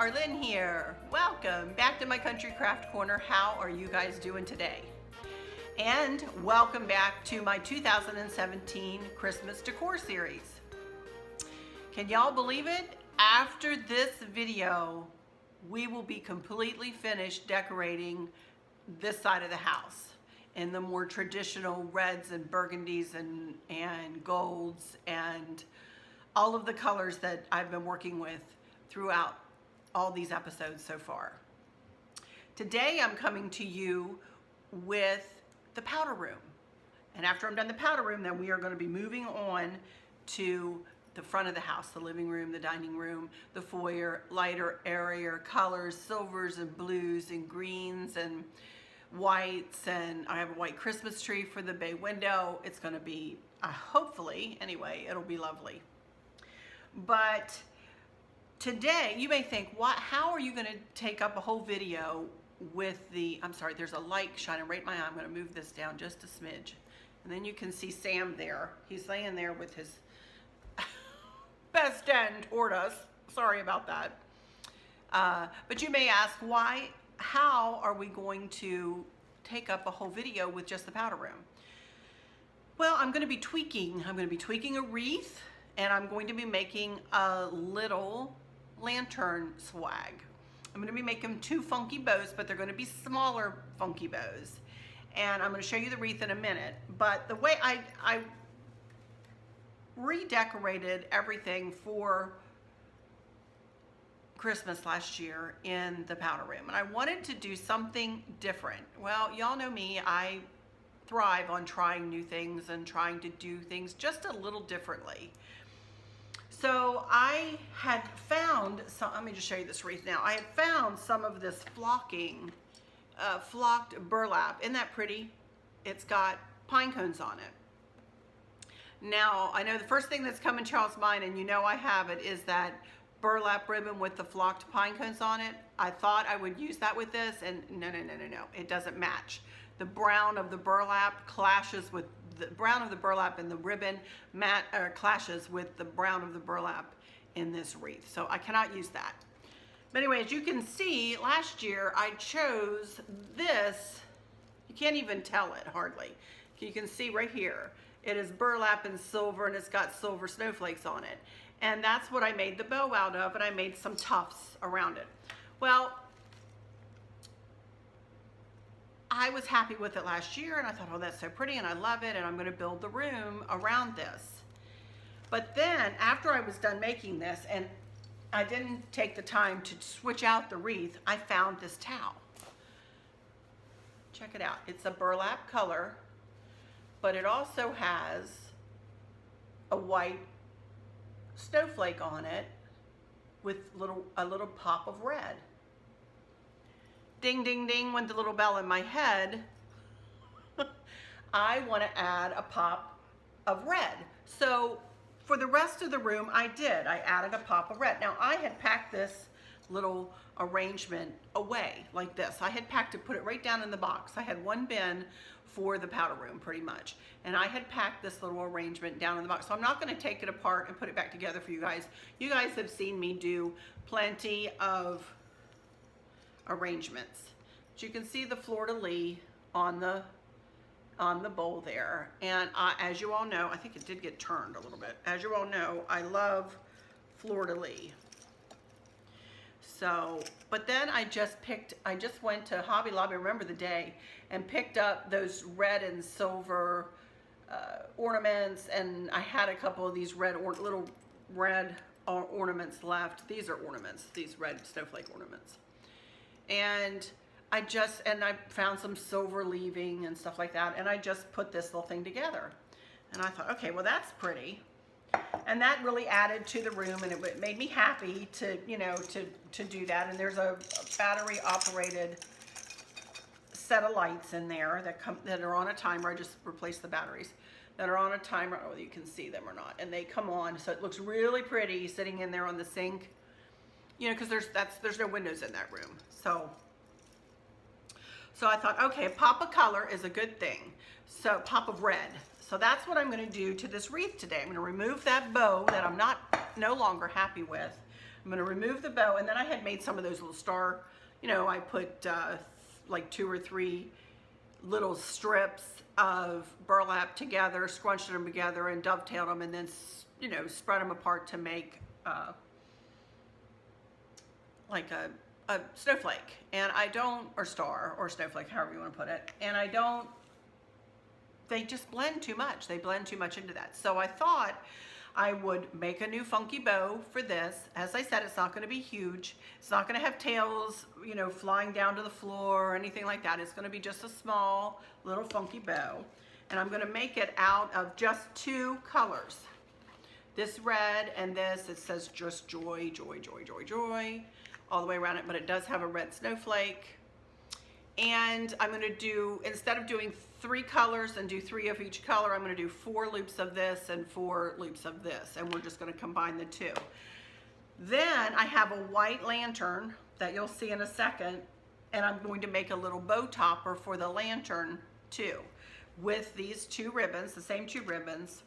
Arlene here. Welcome back to my Country Craft Corner. How are you guys doing today? And welcome back to my 2017 Christmas Decor series. Can y'all believe it? After this video, we will be completely finished decorating this side of the house in the more traditional reds and burgundies and golds and all of the colors that I've been working with throughout all these episodes so far. Today I'm coming to you with the powder room. And after I'm done the powder room, then we are going to be moving on to the front of the house, the living room, the dining room, the foyer, lighter, airier colors, silvers and blues and greens and whites. And I have a white Christmas tree for the bay window. It's going to be, hopefully, anyway, it'll be lovely. But today, you may think, how are you going to take up a whole video with the, I'm sorry, there's a light shining right in my eye. I'm going to move this down just a smidge. And then you can see Sam there. He's laying there with his best end toward us. Sorry about that. But you may ask, how are we going to take up a whole video with just the powder room? Well, I'm going to be tweaking. I'm going to be tweaking a wreath, and I'm going to be making a little lantern swag. I'm going to be making two funky bows, but they're going to be smaller funky bows. And I'm going to show you the wreath in a minute. But the way I redecorated everything for Christmas last year in the powder room, and I wanted to do something different. Well, y'all know me, I thrive on trying new things and trying to do things just a little differently. So I had found some, let me just show you this wreath now. I had found some of this flocked burlap. Isn't that pretty? It's got pine cones on it. Now, I know the first thing that's coming to y'all's mind, and you know I have it, is that burlap ribbon with the flocked pine cones on it. I thought I would use that with this, and no, it doesn't match. The brown of the burlap clashes with the brown of the burlap in the ribbon clashes with the brown of the burlap in this wreath. So I cannot use that. But anyway, as you can see, last year I chose this. You can't even tell it hardly. You can see right here. It is burlap and silver, and it's got silver snowflakes on it. And that's what I made the bow out of, and I made some tufts around it. Well, I was happy with it last year, and I thought, oh, that's so pretty, and I love it, and I'm going to build the room around this. But then, after I was done making this, and I didn't take the time to switch out the wreath, I found this towel. Check it out. It's a burlap color, but it also has a white snowflake on it with a little pop of red. Ding, ding, ding went the little bell in my head. I want to add a pop of red. So for the rest of the room, I added a pop of red. Now I had packed this little arrangement away like this. I had packed it, put it right down in the box. I had one bin for the powder room pretty much. And I had packed this little arrangement down in the box. So I'm not going to take it apart and put it back together for you guys. You guys have seen me do plenty of arrangements. But you can see the fleur-de-lis on the bowl there. And as you all know, I think it did get turned a little bit. As you all know, I love fleur-de-lis. So, but then I just went to Hobby Lobby, remember the day, and picked up those red and silver ornaments, and I had a couple of these little red ornaments left. These are ornaments, these red snowflake ornaments. And I found some silver leaving and stuff like that, and I just put this little thing together. And I thought, okay, well that's pretty. And that really added to the room, and it made me happy to, to do that. And there's a battery operated set of lights in there that are on a timer. I just replaced the batteries that are on a timer. I don't know whether you can see them or not. And they come on, so it looks really pretty sitting in there on the sink. Because there's no windows in that room. So I thought, okay, a pop of color is a good thing. So pop of red. So that's what I'm going to do to this wreath today. I'm going to remove that bow that I'm no longer happy with. I'm going to remove the bow, and then I had made some of those little star, you know, I put like 2 or 3 little strips of burlap together, scrunched them together and dovetailed them, and then, you know, spread them apart to make like a snowflake. And I don't, or star, or snowflake, however you want to put it. And I don't, they just blend too much. They blend too much into that. So I thought I would make a new funky bow for this. As I said, it's not going to be huge. It's not going to have tails, you know, flying down to the floor or anything like that. It's going to be just a small little funky bow. And I'm going to make it out of just 2 colors. This red and this, it says just joy, joy, joy, joy, joy, all the way around it, but it does have a red snowflake. And I'm going to do, instead of doing 3 colors and do 3 of each color, I'm going to do 4 loops of this and 4 loops of this, and we're just going to combine the 2. Then I have a white lantern that you'll see in a second, and I'm going to make a little bow topper for the lantern too, with these 2 ribbons, the same 2 ribbons.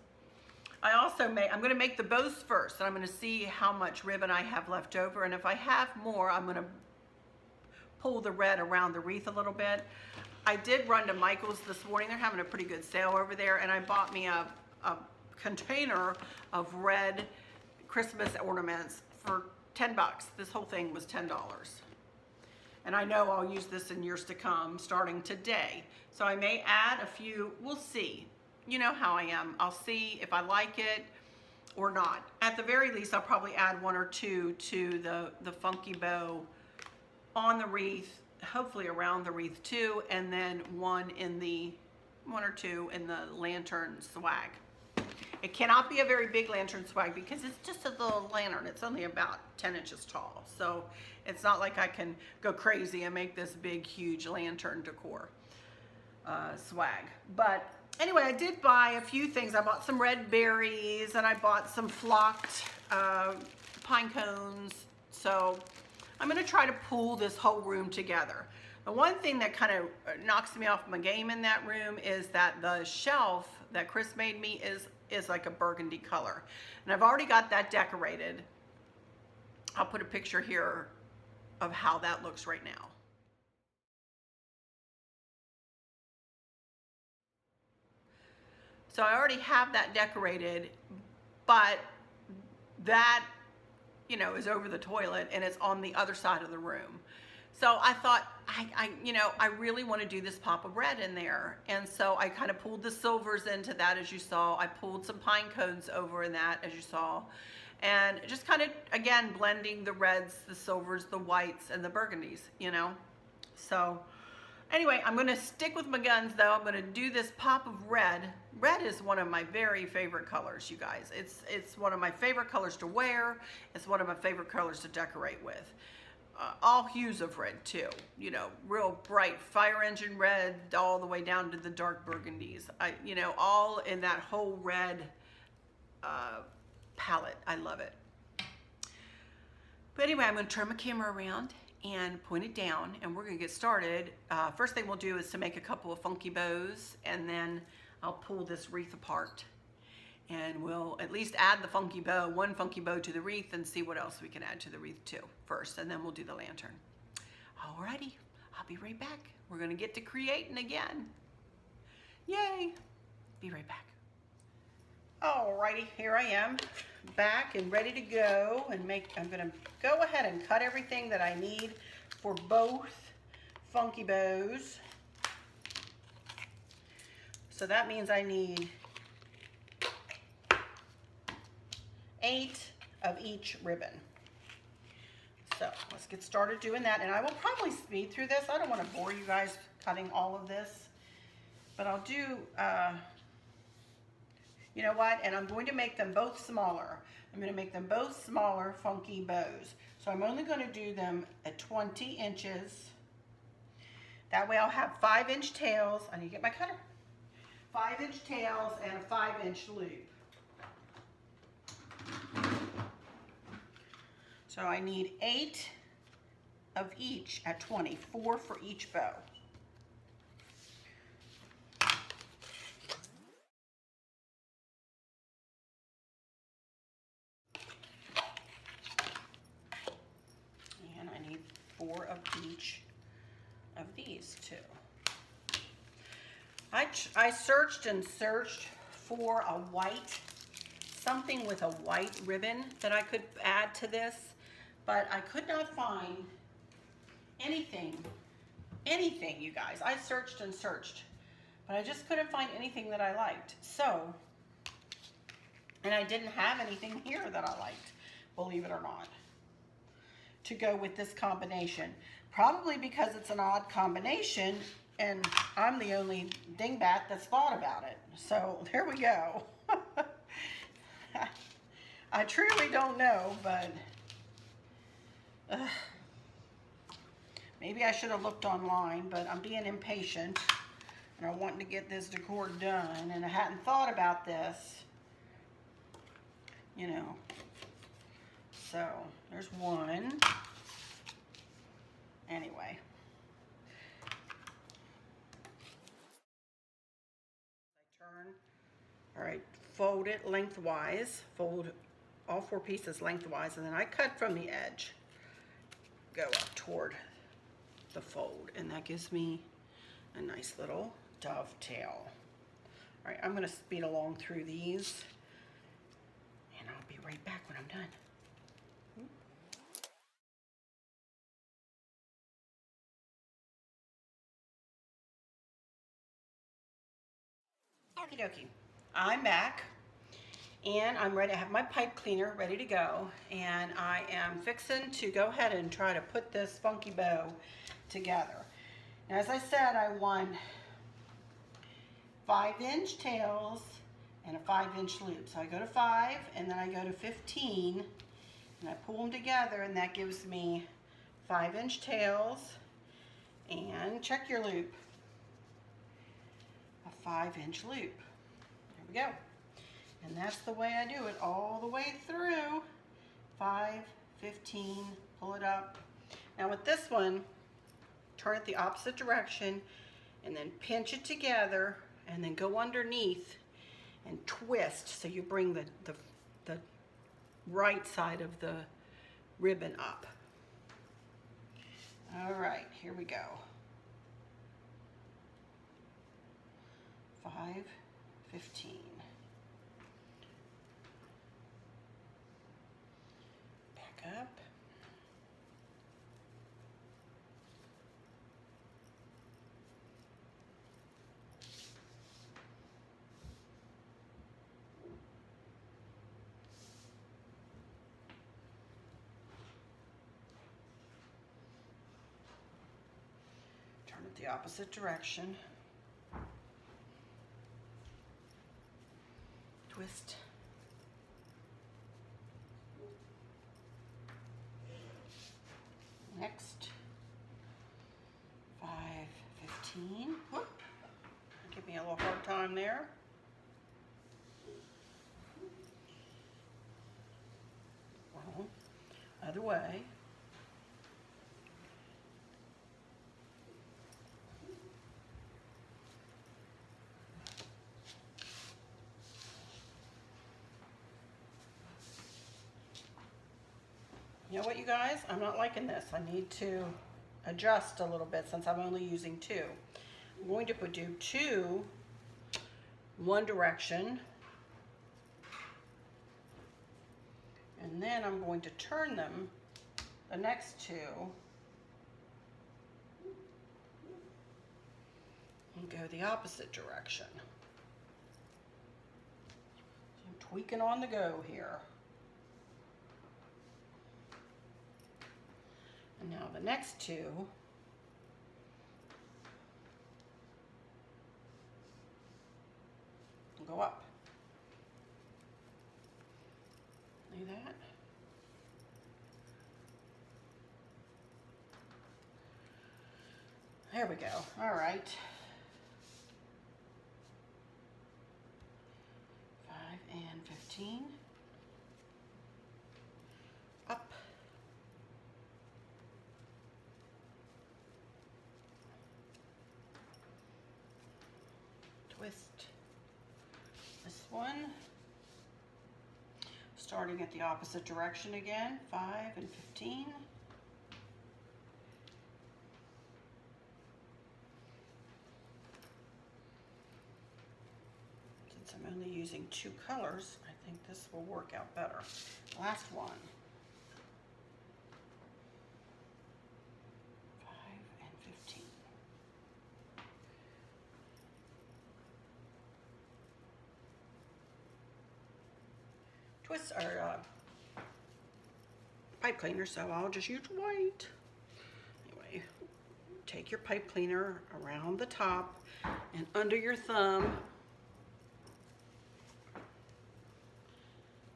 I also I'm going to make the bows first, and I'm going to see how much ribbon I have left over, and if I have more, I'm going to pull the red around the wreath a little bit. I did run to Michael's this morning. They're having a pretty good sale over there, and I bought me a container of red Christmas ornaments for 10 bucks. This whole thing was $10. And I know I'll use this in years to come, starting today. So I may add a few, we'll see. You know how I am. I'll see if I like it or not. At the very least, I'll probably add 1 or 2 to the funky bow on the wreath, hopefully around the wreath too, and then 1 or 2 in the lantern swag. It cannot be a very big lantern swag because it's just a little lantern. It's only about 10 inches tall. So it's not like I can go crazy and make this big, huge lantern decor swag. But anyway, I did buy a few things. I bought some red berries, and I bought some flocked pine cones. So I'm going to try to pull this whole room together. The one thing that kind of knocks me off my game in that room is that the shelf that Chris made me is like a burgundy color. And I've already got that decorated. I'll put a picture here of how that looks right now. So I already have that decorated, but that, you know, is over the toilet and it's on the other side of the room. So I thought, I really want to do this pop of red in there. And so I kind of pulled the silvers into that, as you saw. I pulled some pine cones over in that, as you saw. And just kind of, again, blending the reds, the silvers, the whites, and the burgundies, you know. So anyway, I'm going to stick with my guns, though. I'm going to do this pop of red. Red is one of my very favorite colors, you guys. It's one of my favorite colors to wear. It's one of my favorite colors to decorate with. All hues of red, too. You know, real bright fire engine red all the way down to the dark burgundies. You know, all in that whole red palette. I love it. But anyway, I'm going to turn my camera around and point it down, and we're going to get started. First thing we'll do is to make a couple of funky bows, and then I'll pull this wreath apart, and we'll at least add the funky bow, 1 funky bow to the wreath, and see what else we can add to the wreath too first, and then we'll do the lantern. Alrighty, I'll be right back. We're going to get to creating again. Yay! Be right back. Alrighty, here I am, back and ready to go and I'm going to go ahead and cut everything that I need for both funky bows. So that means I need 8 of each ribbon. So let's get started doing that, and I will probably speed through this. I don't want to bore you guys cutting all of this, but I'll do you know what? And I'm going to make them both smaller. I'm going to make them both smaller funky bows. So I'm only going to do them at 20 inches. That way I'll have 5-inch tails. I need to get my cutter. 5-inch tails and a 5-inch loop. So I need 8 of each at 20, 4 for each bow. each of these two. I searched and searched for a white, something with a white ribbon that I could add to this, but I could not find anything, you guys. I searched and searched, but I just couldn't find anything that I liked. So, and I didn't have anything here that I liked, believe it or not, to go with this combination. Probably because it's an odd combination, and I'm the only dingbat that's thought about it. So there we go. I truly don't know, but maybe I should have looked online, but I'm being impatient and I'm wanting to get this decor done, and I hadn't thought about this, you know. So there's one. Anyway. All right, fold it lengthwise, fold all 4 pieces lengthwise, and then I cut from the edge, go up toward the fold, and that gives me a nice little dovetail. All right, I'm gonna speed along through these, and I'll be right back when I'm done. Okie dokie, I'm back, and I'm ready. I have my pipe cleaner ready to go, and I am fixing to go ahead and try to put this funky bow together. Now, as I said, I want 5-inch tails and a 5-inch loop. So I go to 5, and then I go to 15, and I pull them together, and that gives me 5-inch tails, and check your loop. 5-inch loop. There we go. And that's the way I do it all the way through. 5, 15, pull it up. Now with this one, turn it the opposite direction and then pinch it together and then go underneath and twist so you bring the right side of the ribbon up. All right, here we go. 5, 15. Back up. Turn it the opposite direction. Twist. Next. 5, 15. Whoop. Give me a little hard time there. Well, other way. You know what, you guys? I'm not liking this. I need to adjust a little bit since I'm only using 2. I'm going to do 2 one direction, and then I'm going to turn them, the next 2, and go the opposite direction. So I'm tweaking on the go here. And now the next 2, go up. See that? There we go. All right. 5 and 15. Up. Twist. This one. Starting at the opposite direction again. 5 and 15. Since I'm only using 2 colors, I think this will work out better. Last one. 5 and 15. Twists are pipe cleaner, so I'll just use white. Anyway, take your pipe cleaner around the top and under your thumb.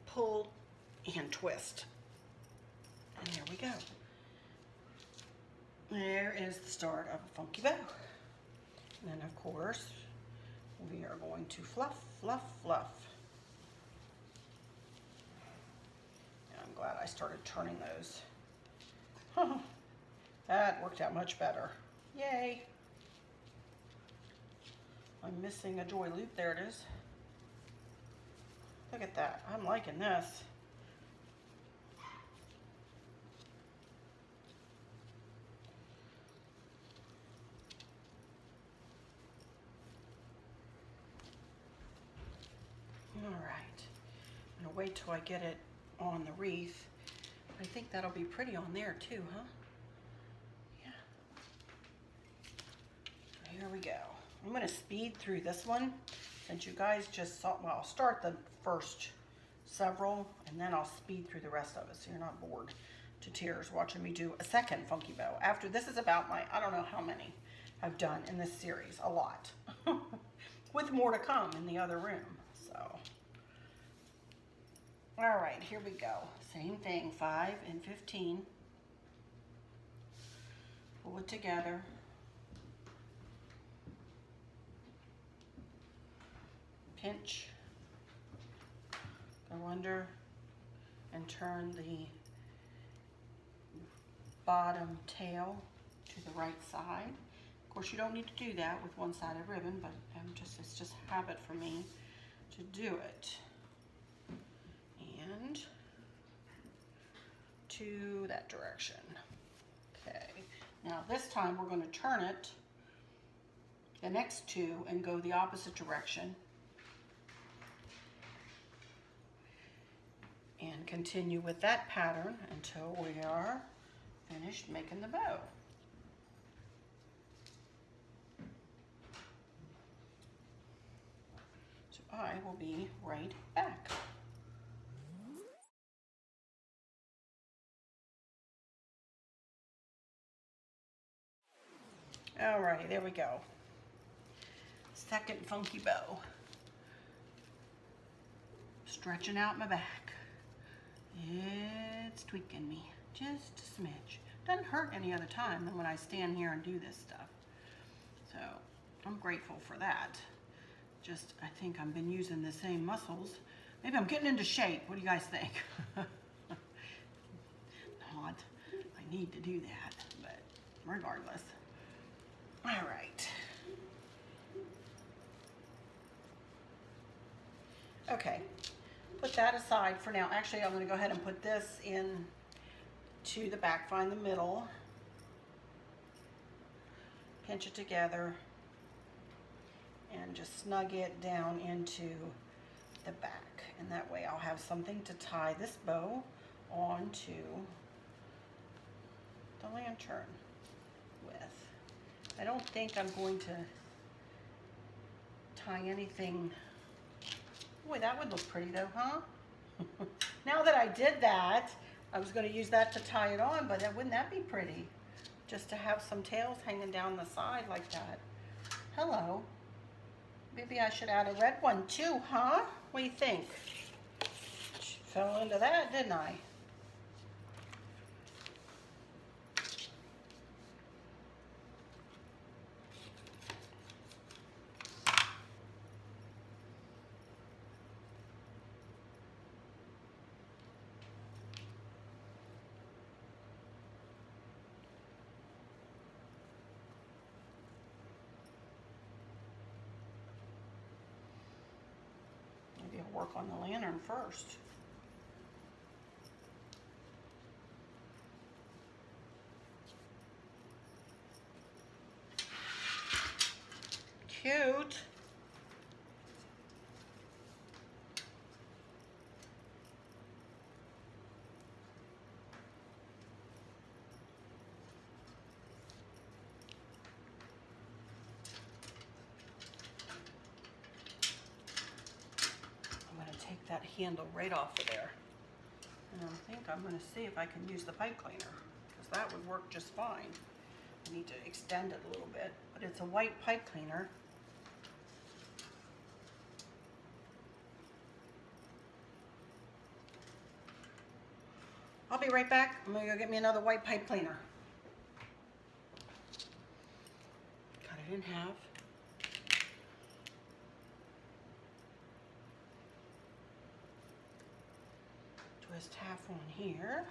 Pull and twist. And there we go. There is the start of a funky bow. And then of course, we are going to fluff, fluff, fluff. And I'm glad I started turning those. That worked out much better. Yay. I'm missing a joy loop. There it is. Look at that. I'm liking this. All right. I'm going to wait till I get it on the wreath. I think that'll be pretty on there too, huh? Yeah. So here we go. I'm going to speed through this one. Since you guys just saw, well, I'll start the first several and then I'll speed through the rest of it so you're not bored to tears watching me do a second funky bow. After this is about my, I don't know how many I've done in this series, a lot. With more to come in the other room, so. All right, here we go. Same thing, 5 and 15. Pull it together. Pinch, go under and turn the bottom tail to the right side. Of course, you don't need to do that with one-sided ribbon, but it's just habit for me to do it. And to that direction. Okay, now this time we're going to turn it the next 2 and go the opposite direction. And continue with that pattern until we are finished making the bow. So I will be right back. Alrighty, there we go. Second funky bow. Stretching out my back. It's tweaking me just a smidge. Doesn't hurt any other time than when I stand here and do this stuff. So I'm grateful for that. Just, I think I've been using the same muscles. Maybe I'm getting into shape. What do you guys think? Not. I need to do that, but regardless. All right. Okay. Put that aside for now. Actually, I'm going to go ahead and put this in to the back, find the middle, pinch it together, and just snug it down into the back. And that way I'll have something to tie this bow onto the lantern with. I don't think I'm going to tie anything. Boy, that would look pretty though, huh? Now that I did that, I was going to use that to tie it on, but wouldn't that be pretty? Just to have some tails hanging down the side like that. Hello. Maybe I should add a red one too, huh? What do you think? Fell into that, didn't I? Maybe I'll work on the lantern first. Cute. handle right off of there. And I think I'm going to see if I can use the pipe cleaner, because that would work just fine. I need to extend it a little bit, but it's a white pipe cleaner. I'll be right back. I'm going to go get me another white pipe cleaner. Cut it in half. Twist half on here.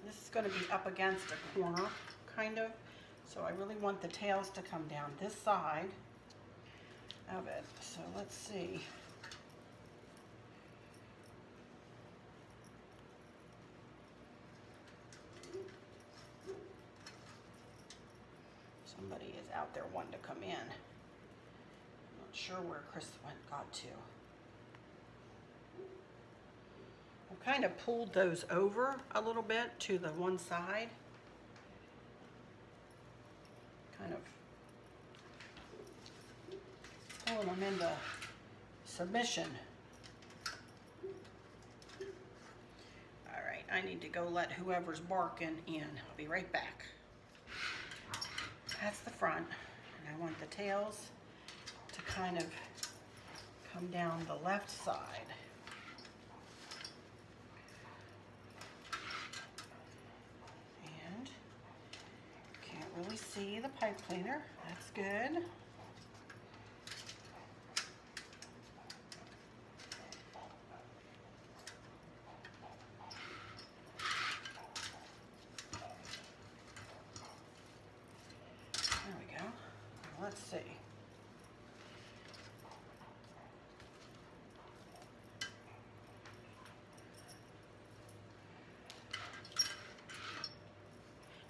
This is going to be up against a corner, kind of, so I really want the tails to come down this side of it. So let's see. Somebody is out there wanting to come in. I'm not sure where Chris got to. I've kind of pulled those over a little bit to the one side. Kind of pulling them into submission. All right, I need to go let whoever's barking in. I'll be right back. That's the front, and I want the tails to kind of come down the left side. And can't really see the pipe cleaner. That's good. Let's see.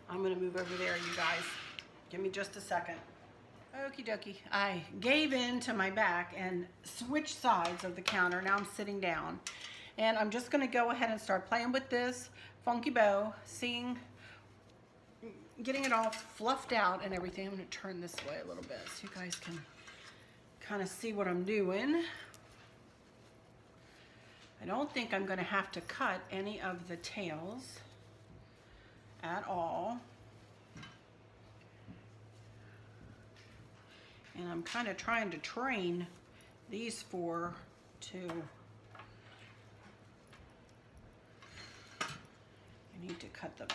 I'm going to move over there, you guys. Give me just a second. Okie dokie. I gave in to my back and switched sides of the counter. Now I'm sitting down. And I'm just going to go ahead and start playing with this funky bow, getting it all fluffed out and everything. I'm going to turn this way a little bit so you guys can kind of see what I'm doing. I don't think I'm going to have to cut any of the tails at all. And I'm kind of trying to train these four to... I need to cut them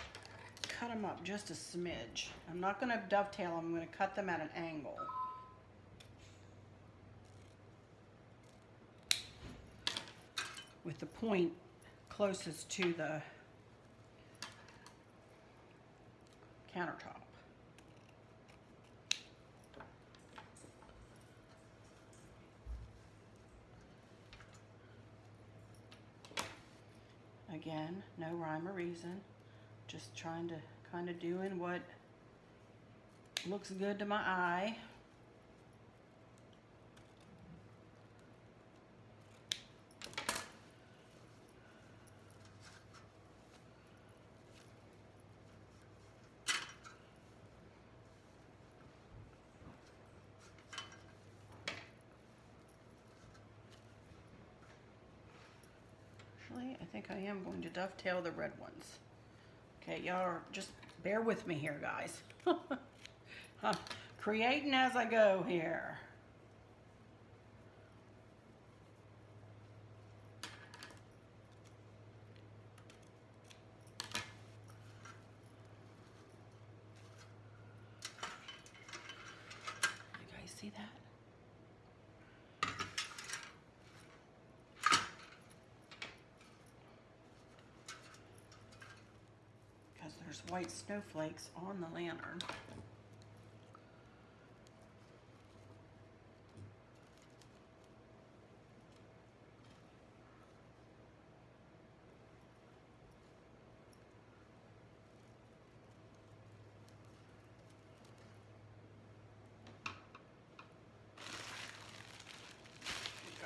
up just a smidge. I'm not going to dovetail them. I'm going to cut them at an angle. With the point closest to the countertop. Again, no rhyme or reason. Just trying to kind of doing what looks good to my eye. Actually, I think I am going to dovetail the red ones. Okay, y'all are just bear with me here, guys. I'm creating as I go here. You guys see that? There's white snowflakes on the lantern. You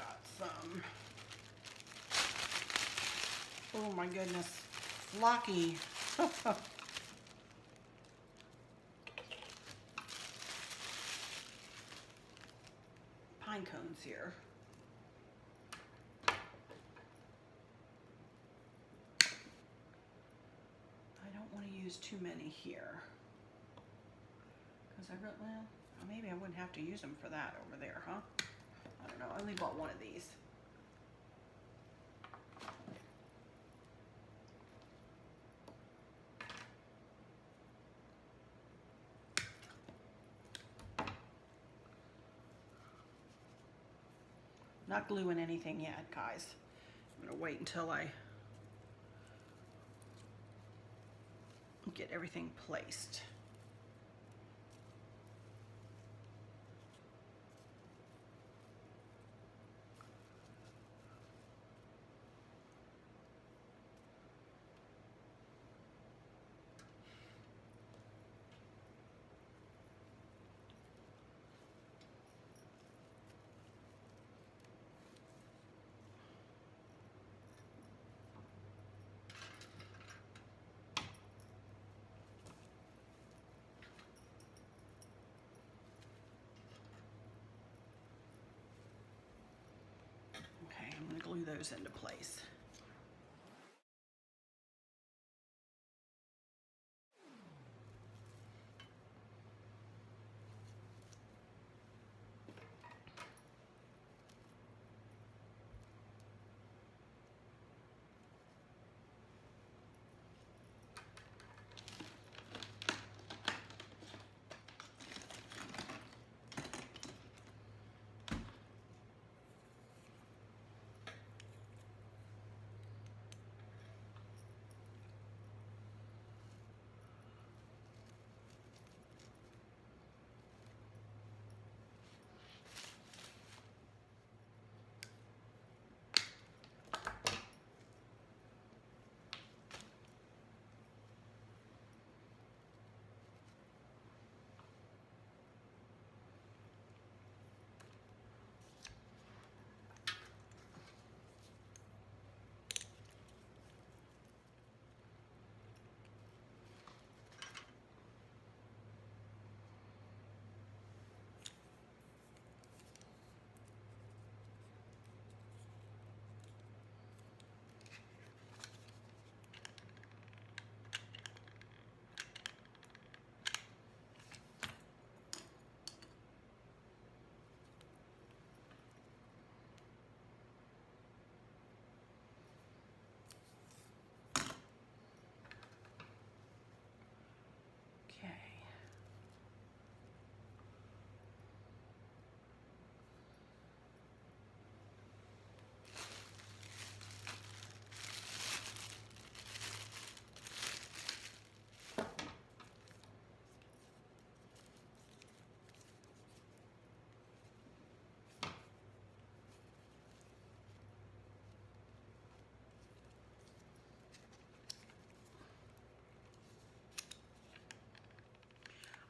Oh my goodness, flocky. Pine cones here. I don't want to use too many here, because I really, well, maybe I wouldn't have to use them for that over there, huh? I don't know. I only bought one of these. Not gluing anything yet, guys. I'm gonna wait until I get everything placed. Okay, I'm gonna glue those into place.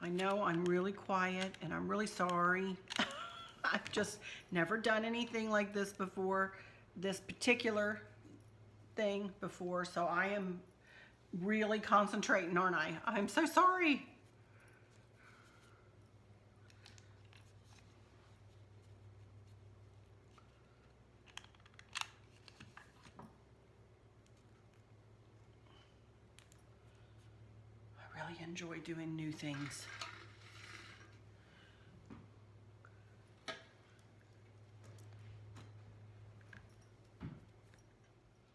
I know I'm really quiet and I'm really sorry. I've just never done anything like this before, this particular thing before, so I am really concentrating, aren't I? I'm so sorry. I really enjoy doing new things.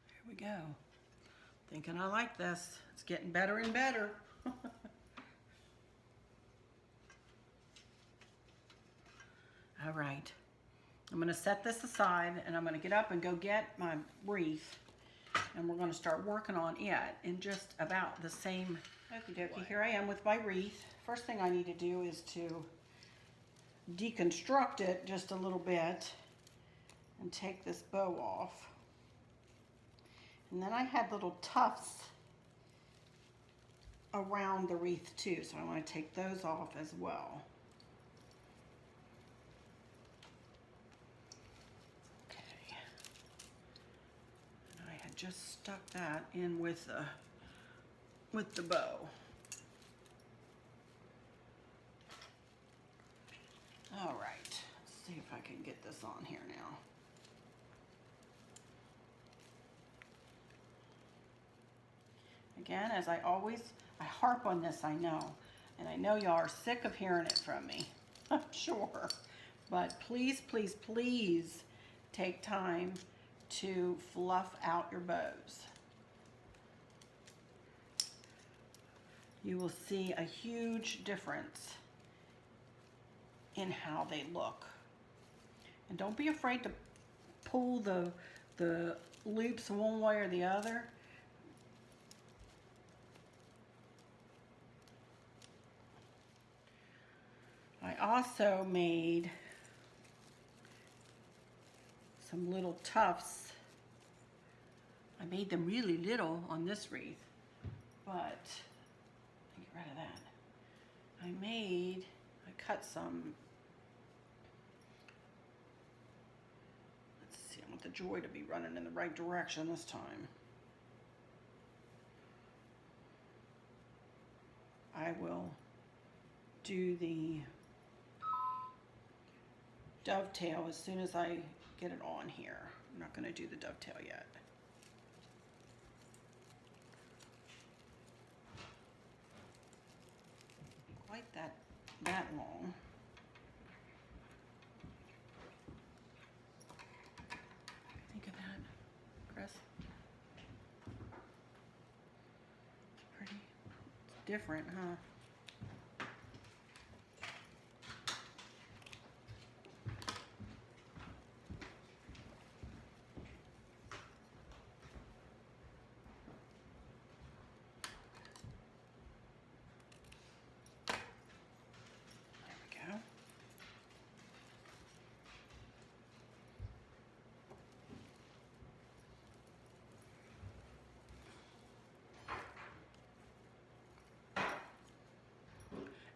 There we go. Thinking I like this. It's getting better and better. All right. I'm going to set this aside and I'm going to get up and go get my wreath, and we're going to start working on it in just about the same. Okie dokie, here I am with my wreath. First thing I need to do is to deconstruct it just a little bit and take this bow off. And then I had little tufts around the wreath too, so I want to take those off as well. Okay. And I had just stuck that in with the bow. All right, let's see if I can get this on here now. Again, as I harp on this, I know, and I know y'all are sick of hearing it from me, I'm sure, but please, please, please take time to fluff out your bows. You will see a huge difference in how they look. And don't be afraid to pull the loops one way or the other. I also made some little tufts. I made them really little on this wreath, but get rid of that. I cut some, let's see, I want the joy to be running in the right direction this time. I will do the dovetail as soon as I get it on here. I'm not going to do the dovetail yet. Quite that long. Think of that, Chris. It's pretty. It's different, huh?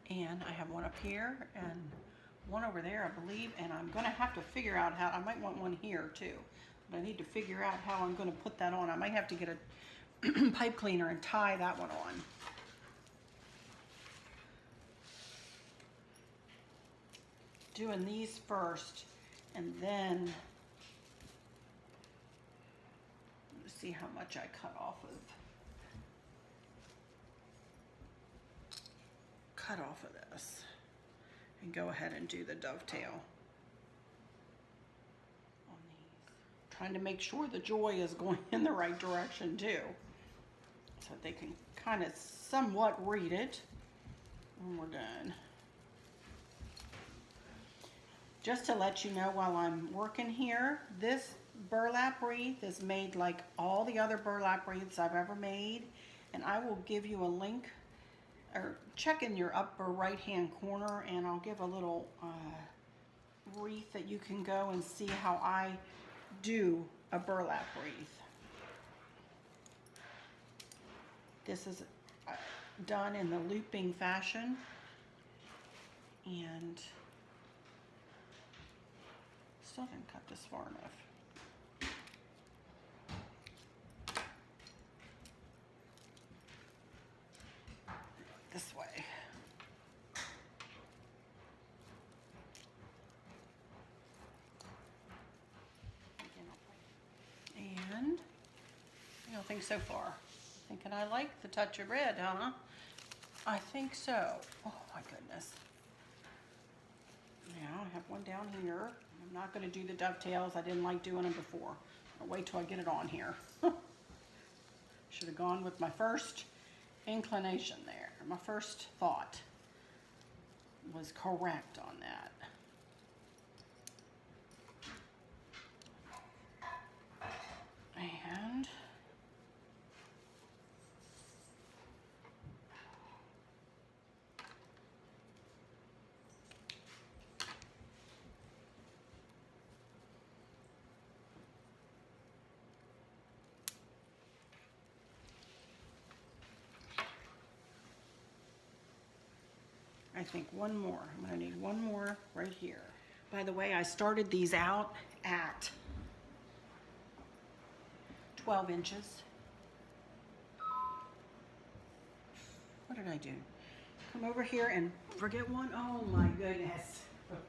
And I have one up here and one over there, I believe, and I'm going to have to figure out how, I might want one here too, but I need to figure out how I'm going to put that on. I might have to get a pipe cleaner and tie that one on. Doing these first, and then let's see how much I cut off of this, and go ahead and do the dovetail on these. Trying to make sure the joy is going in the right direction too, so they can kind of somewhat read it when we're done. Just to let you know while I'm working here, this burlap wreath is made like all the other burlap wreaths I've ever made, and I will give you a link, or check in your upper right hand corner, and I'll give a little wreath that you can go and see how I do a burlap wreath. This is done in the looping fashion, and still didn't cut this far enough. This way. And I don't think so far. Thinking I like the touch of red, huh? I think so. Oh my goodness. Now I have one down here. I'm not going to do the dovetails. I didn't like doing them before. I'll wait till I get it on here. Should have gone with my first inclination there. My first thought was correct on that. And I think one more. I'm going to need one more right here. By the way, I started these out at 12 inches. What did I do? Come over here and forget one? Oh my goodness. There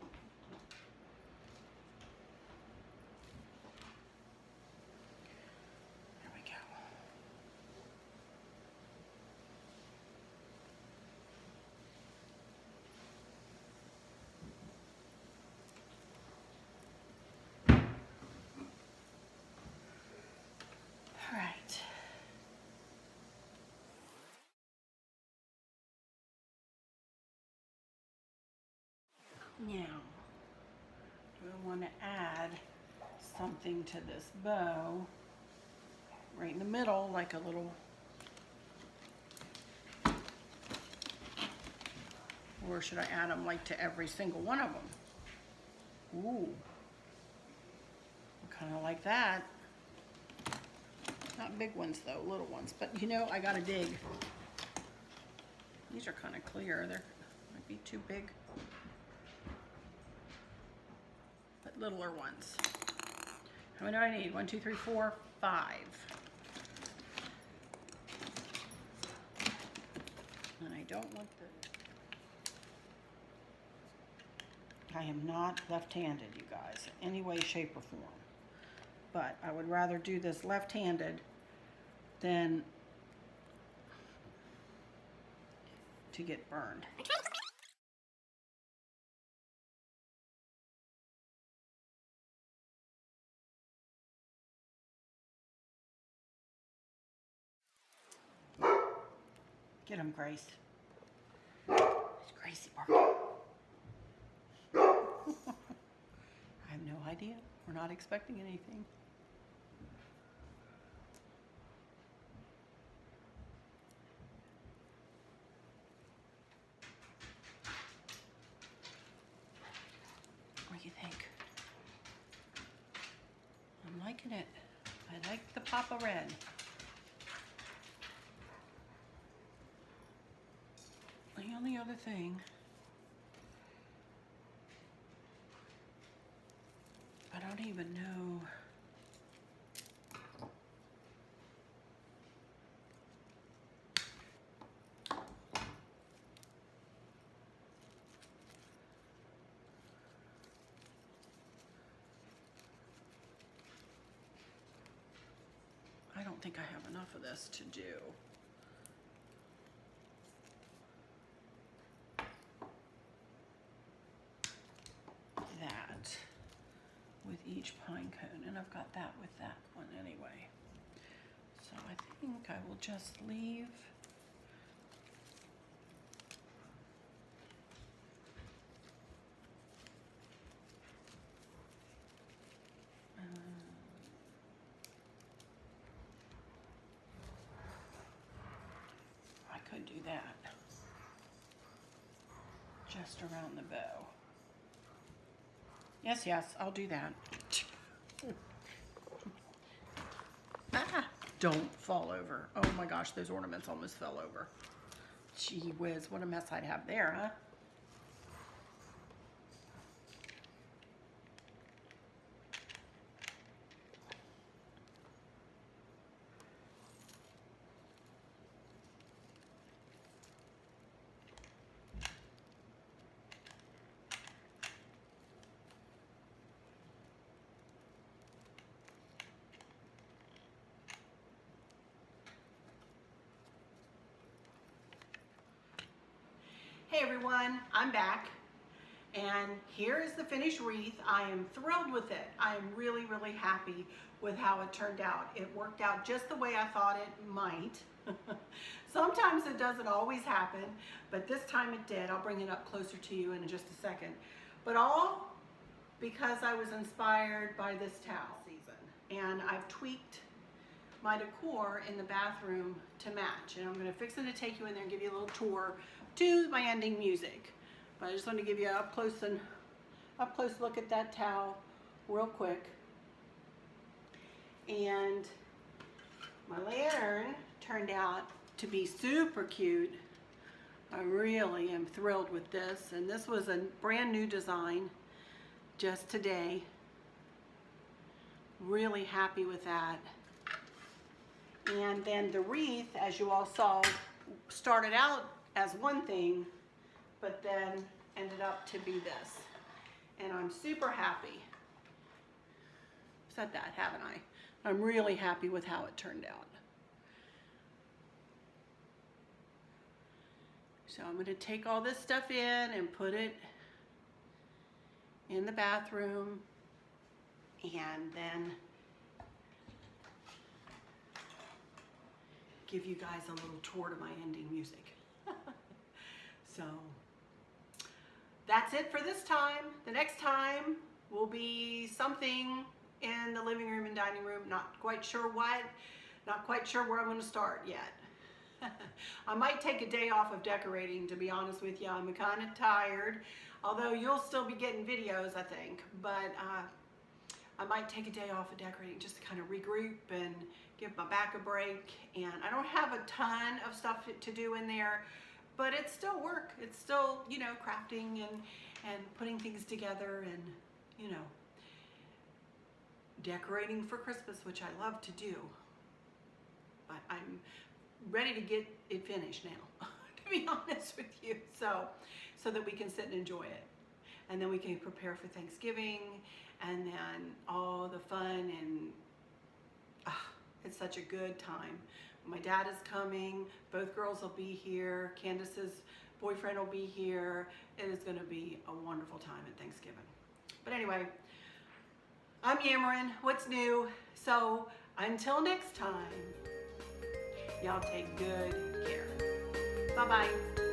we go. All right. Now, do I want to add something to this bow right in the middle, like a little, or should I add them like to every single one of them? Ooh, kind of like that. Not big ones though, little ones, but you know, I gotta dig. These are kind of clear. They might be too big. But littler ones. How many do I need? 1, 2, 3, 4, 5. And I don't want I am not left-handed, you guys, in any way, shape, or form. But I would rather do this left-handed than to get burned. Get him, Grace. It's Gracie barking. I have no idea. We're not expecting anything. What do you think? I'm liking it. I like the pop of red. The only other thing, I don't even know. I don't think I have enough of this to do. That with each pine cone, and I've got that with that one anyway. So I think I will just leave I could do that just around the bow. Yes, I'll do that. Ah, don't fall over. Oh my gosh, those ornaments almost fell over. Gee whiz, what a mess I'd have there, huh? Hey everyone, I'm back, and here is the finished wreath. I am thrilled with it. I am really, really happy with how it turned out. It worked out just the way I thought it might. Sometimes it doesn't always happen, but this time it did. I'll bring it up closer to you in just a second. But all because I was inspired by this towel season, and I've tweaked my decor in the bathroom to match, and I'm going to fix it to take you in there and give you a little tour to my ending music. But I just want to give you an up close look at that towel real quick. And my lantern turned out to be super cute. I really am thrilled with this, and this was a brand new design just today. Really happy with that. And then the wreath, as you all saw, started out as one thing, but then ended up to be this. And I'm super happy. Said that, haven't I? I'm really happy with how it turned out. So I'm going to take all this stuff in and put it in the bathroom, and then give you guys a little tour to my ending music. So that's it for this time. The next time will be something in the living room and dining room. Not quite sure what, not quite sure where I'm going to start yet. I might take a day off of decorating, to be honest with you. I'm kind of tired, although you'll still be getting videos, I think. But I might take a day off of decorating just to kind of regroup and give my back a break. And I don't have a ton of stuff to do in there, but it's still work. It's still, you know, crafting and putting things together and, you know, decorating for Christmas, which I love to do. But I'm ready to get it finished now, to be honest with you, so that we can sit and enjoy it, and then we can prepare for Thanksgiving, and then all the fun, and it's such a good time. My dad is coming, both girls will be here, Candace's boyfriend will be here. It is going to be a wonderful time at Thanksgiving. But anyway, I'm yammering, what's new? So until next time, y'all take good care. Bye-bye.